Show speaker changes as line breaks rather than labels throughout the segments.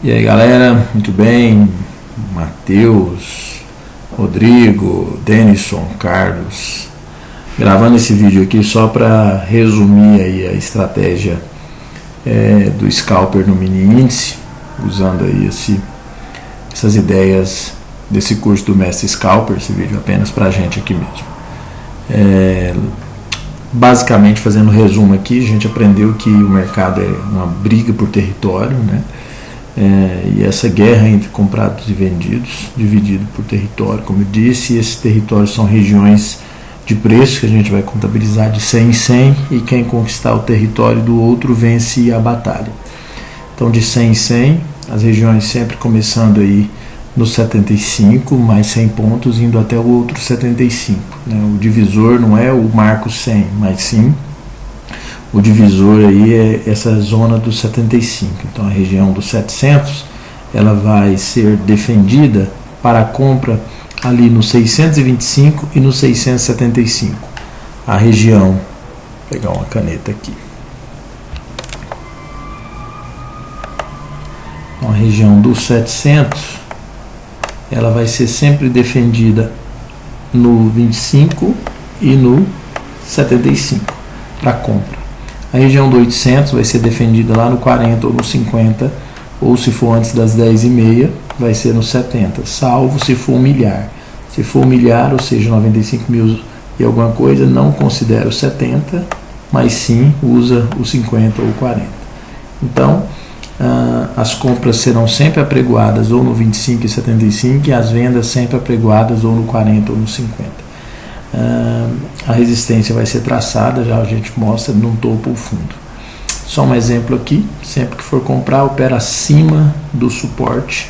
E aí galera, muito bem? Matheus, Rodrigo, Denison, Carlos, gravando esse vídeo aqui só para resumir aí a estratégia do scalper no mini índice, usando aí essas ideias desse curso do Mestre Scalper. Esse vídeo é apenas para a gente aqui mesmo. Basicamente, fazendo um resumo aqui, a gente aprendeu que o mercado é uma briga por território, né? E essa guerra entre comprados e vendidos, dividido por território, como eu disse, e esses territórios são regiões de preço que a gente vai contabilizar de 100 em 100, e quem conquistar o território do outro vence a batalha. Então, de 100 em 100, as regiões sempre começando aí no 75, mais 100 pontos, indo até o outro 75. Né? O divisor não é o marco 100, mas sim o divisor aí é essa zona dos 75. Então a região dos 700, ela vai ser defendida para a compra ali no 625 e no 675. A região, vou pegar uma caneta aqui. Então, a região dos 700, ela vai ser sempre defendida no 25 e no 75 para compra. A região do 800 vai ser defendida lá no 40 ou no 50, ou se for antes das 10h30, vai ser no 70, salvo se for um milhar. Se for um milhar, ou seja, 95 mil e alguma coisa, não considera o 70, mas sim usa o 50 ou o 40. Então, as compras serão sempre apregoadas ou no 25 e 75, e as vendas sempre apregoadas ou no 40 ou no 50. A resistência vai ser traçada, já a gente mostra no topo ou fundo. Só um exemplo aqui: sempre que for comprar, opera acima do suporte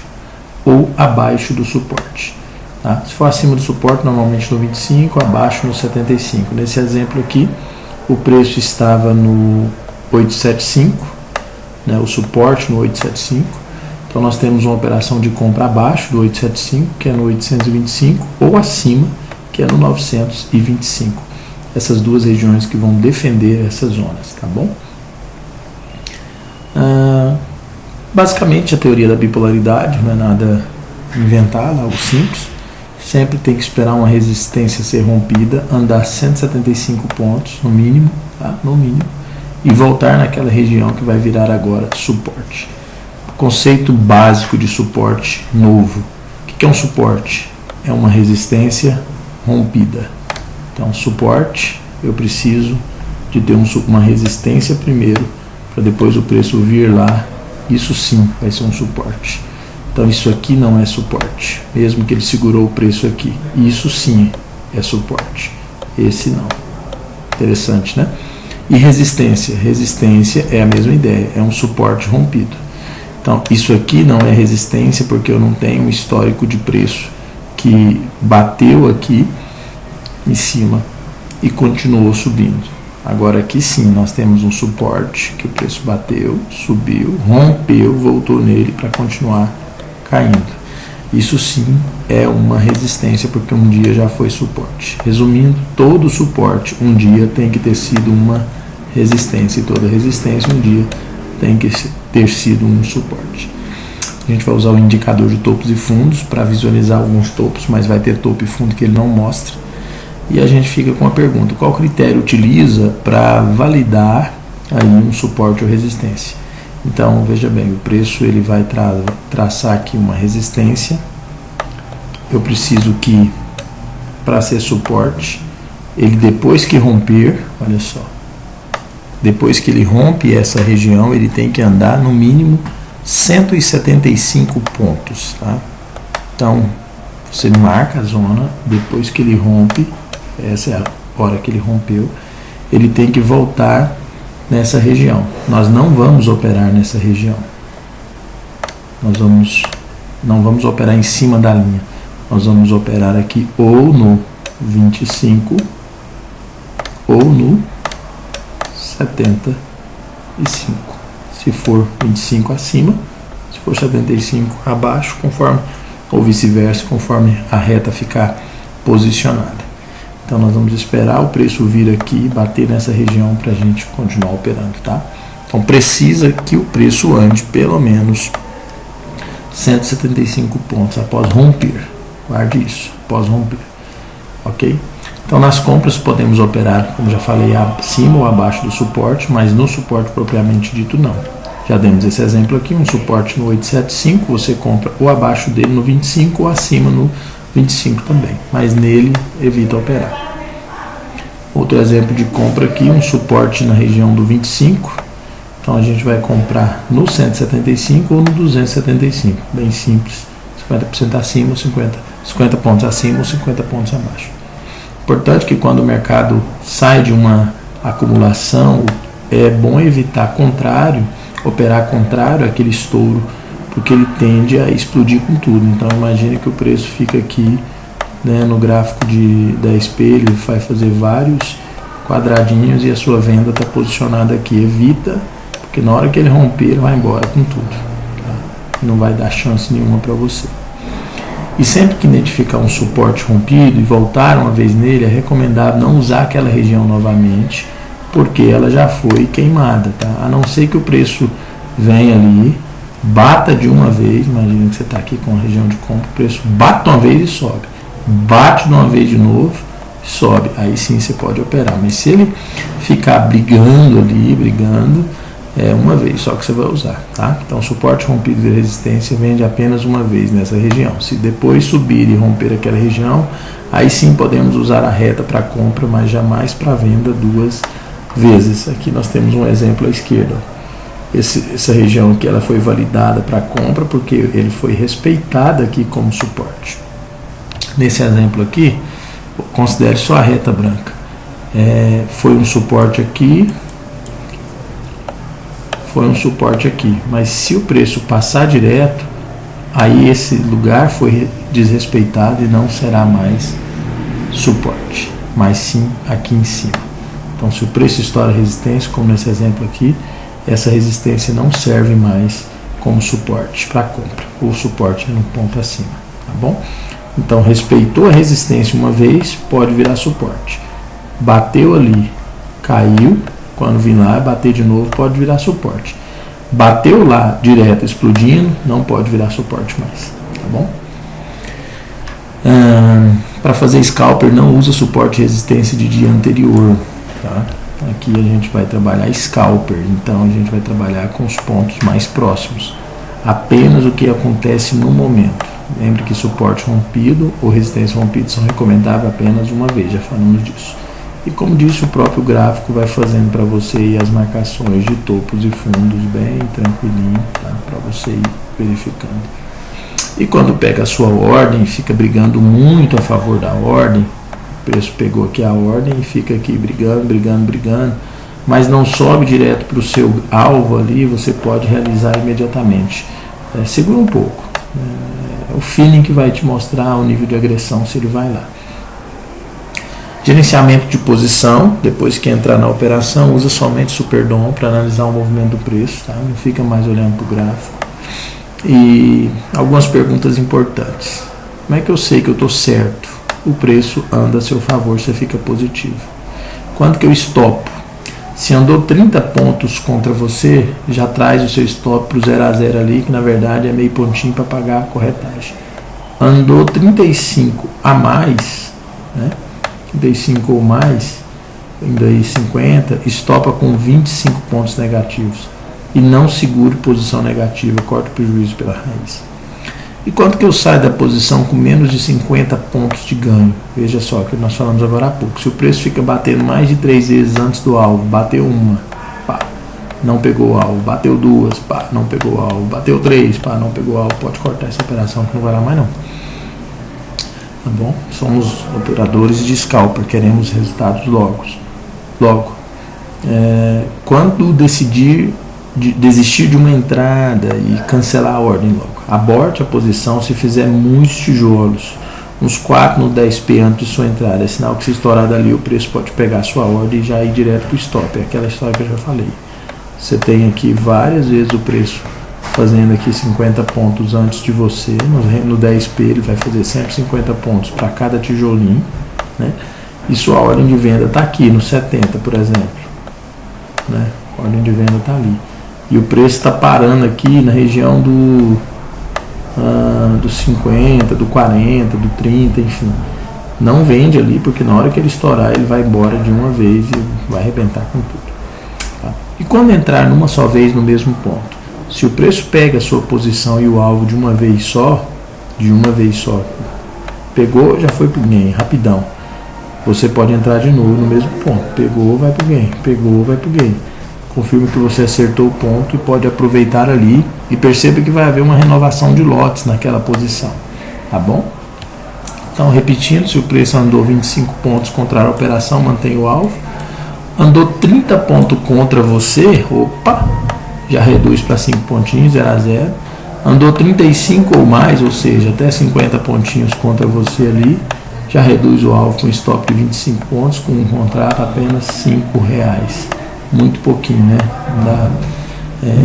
ou abaixo do suporte. Tá? Se for acima do suporte, normalmente no 25, abaixo no 75. Nesse exemplo aqui, o preço estava no 875, né, o suporte no 875. Então nós temos uma operação de compra abaixo do 875, que é no 825, ou acima, que é no 925. Essas duas regiões que vão defender essas zonas, tá bom? Basicamente, a teoria da bipolaridade não é nada inventada, algo simples. Sempre tem que esperar uma resistência ser rompida, andar 175 pontos no mínimo, tá? No mínimo, e voltar naquela região que vai virar agora suporte. Conceito básico de suporte novo. O que é um suporte? É uma resistência rompida. Então, suporte, eu preciso de ter uma resistência primeiro, para depois o preço vir lá. Isso sim vai ser um suporte. Então isso aqui não é suporte, mesmo que ele segurou o preço aqui. Isso sim é suporte, esse não. Interessante, né? E resistência? Resistência é a mesma ideia, é um suporte rompido. Então isso aqui não é resistência, porque eu não tenho um histórico de preço que bateu aqui em cima e continuou subindo. Agora aqui sim nós temos um suporte que o preço bateu, subiu, rompeu, voltou nele para continuar caindo. Isso sim é uma resistência, porque um dia já foi suporte. Resumindo, todo suporte um dia tem que ter sido uma resistência, e toda resistência um dia tem que ter sido um suporte. A gente vai usar o indicador de topos e fundos para visualizar alguns topos, mas vai ter topo e fundo que ele não mostra. E a gente fica com a pergunta: qual critério utiliza para validar aí um suporte ou resistência? Então, veja bem, o preço ele vai traçar aqui uma resistência. Eu preciso que, para ser suporte, ele depois que romper, olha só, depois que ele rompe essa região, ele tem que andar no mínimo 175 pontos, tá? Então, você marca a zona, depois que ele rompe, essa é a hora que ele rompeu, ele tem que voltar nessa região. Nós não vamos operar nessa região. Não vamos operar em cima da linha. Nós vamos operar aqui ou no 25 ou no 75. Se for 25 acima, se for 75 abaixo, conforme, ou vice-versa, conforme a reta ficar posicionada. Então nós vamos esperar o preço vir aqui, bater nessa região para a gente continuar operando, tá? Então precisa que o preço ande pelo menos 175 pontos após romper. Guarde isso, após romper. Ok? Então nas compras podemos operar, como já falei, acima ou abaixo do suporte, mas no suporte propriamente dito não. Já demos esse exemplo aqui, um suporte no 875, você compra ou abaixo dele no 25 ou acima no 25 também, mas nele evita operar. Outro exemplo de compra aqui, um suporte na região do 25, então a gente vai comprar no 175 ou no 275, bem simples, 50% acima ou 50 pontos acima ou 50 pontos abaixo. Importante que quando o mercado sai de uma acumulação, é bom evitar operar contrário àquele estouro, porque ele tende a explodir com tudo. Então imagine que o preço fica aqui, né, no gráfico da SP, ele vai fazer vários quadradinhos e a sua venda está posicionada aqui. Evita, porque na hora que ele romper, ele vai embora com tudo, tá? Não vai dar chance nenhuma para você. E sempre que identificar um suporte rompido e voltar uma vez nele, é recomendável não usar aquela região novamente, porque ela já foi queimada, tá? A não ser que o preço venha ali, bata de uma vez, imagina que você está aqui com a região de compra, o preço bate de uma vez e sobe, bate de uma vez de novo, sobe, aí sim você pode operar. Mas se ele ficar brigando é uma vez só que você vai usar, tá? Então suporte rompido de resistência vende apenas uma vez nessa região. Se depois subir e romper aquela região, aí sim podemos usar a reta para compra, mas jamais para venda duas vezes. Aqui nós temos um exemplo à esquerda. Essa região aqui ela foi validada para compra porque ele foi respeitado aqui como suporte. Nesse exemplo aqui, considere só a reta branca. Foi um suporte aqui, mas se o preço passar direto, aí esse lugar foi desrespeitado e não será mais suporte, mas sim aqui em cima. Então se o preço estoura a resistência, como nesse exemplo aqui, essa resistência não serve mais como suporte para compra, o suporte é no ponto acima, tá bom? Então respeitou a resistência uma vez, pode virar suporte. Bateu ali, caiu, quando vir lá bater de novo pode virar suporte. Bateu lá direto explodindo, não pode virar suporte mais, tá bom? Para fazer scalper não usa suporte e resistência de dia anterior, tá? Aqui a gente vai trabalhar scalper, então a gente vai trabalhar com os pontos mais próximos, apenas o que acontece no momento. Lembre que suporte rompido ou resistência rompida são recomendáveis apenas uma vez, já falamos disso. E como disse, o próprio gráfico vai fazendo para você aí as marcações de topos e fundos bem tranquilinho, tá? Para você ir verificando. E quando pega a sua ordem, fica brigando muito a favor da ordem, o preço pegou aqui a ordem e fica aqui brigando, mas não sobe direto para o seu alvo ali, você pode realizar imediatamente. Segura um pouco. É o feeling que vai te mostrar o nível de agressão, se ele vai lá. Gerenciamento de posição, depois que entrar na operação, usa somente Superdom para analisar o movimento do preço, tá? Não fica mais olhando para o gráfico. E algumas perguntas importantes. Como é que eu sei que eu estou certo? O preço anda a seu favor, você fica positivo. Quando que eu stopo? Se andou 30 pontos contra você, já traz o seu stop para o 0 a 0 ali, que na verdade é meio pontinho para pagar a corretagem. Andou 35 a mais, né? 35 ou mais, em 2,50, estopa com 25 pontos negativos e não segure posição negativa, corta o prejuízo pela raiz. E quanto que eu saio da posição com menos de 50 pontos de ganho? Veja só, que nós falamos agora há pouco, se o preço fica batendo mais de 3 vezes antes do alvo, bateu uma, pá, não pegou o alvo, bateu duas, pá, não pegou o alvo, bateu 3, pá, não pegou o alvo, pode cortar essa operação que não vai lá mais não. Tá bom? Somos operadores de scalper, queremos resultados logo. Quando desistir de uma entrada e cancelar a ordem logo, aborte a posição se fizer muitos tijolos, uns 4 no 10p antes de sua entrada, é sinal que se estourar dali o preço pode pegar a sua ordem e já ir direto para o stop, é aquela história que eu já falei. Você tem aqui várias vezes o preço fazendo aqui 50 pontos antes de você, no 10p ele vai fazer sempre 50 pontos para cada tijolinho, né? E sua ordem de venda está aqui no 70, por exemplo, né? A ordem de venda está ali e o preço está parando aqui na região do do 50, do 40, do 30, enfim. Não vende ali, porque na hora que ele estourar, ele vai embora de uma vez e vai arrebentar com tudo. Tá? E quando entrar numa só vez no mesmo ponto, se o preço pega a sua posição e o alvo de uma vez só, pegou, já foi pro gain, rapidão. Você pode entrar de novo no mesmo ponto. Pegou, vai pro gain. Pegou, vai pro gain. Confirma que você acertou o ponto e pode aproveitar ali. E perceba que vai haver uma renovação de lotes naquela posição. Tá bom? Então, repetindo, se o preço andou 25 pontos contra a operação, mantém o alvo. Andou 30 pontos contra você, opa, já reduz para 5 pontinhos, 0 a 0. Andou 35 ou mais, ou seja, até 50 pontinhos contra você ali, já reduz o alvo com stop de 25 pontos, com um contrato apenas R$5. Muito pouquinho, né?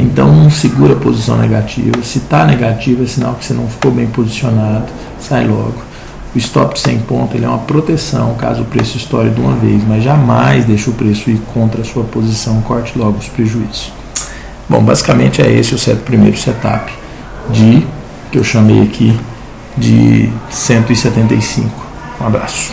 Então não segura a posição negativa. Se está negativa, é sinal que você não ficou bem posicionado, sai logo. O stop de 100 pontos ele é uma proteção caso o preço estoure de uma vez, mas jamais deixe o preço ir contra a sua posição, corte logo os prejuízos. Bom, basicamente é esse o primeiro setup que eu chamei aqui de 175. Um abraço.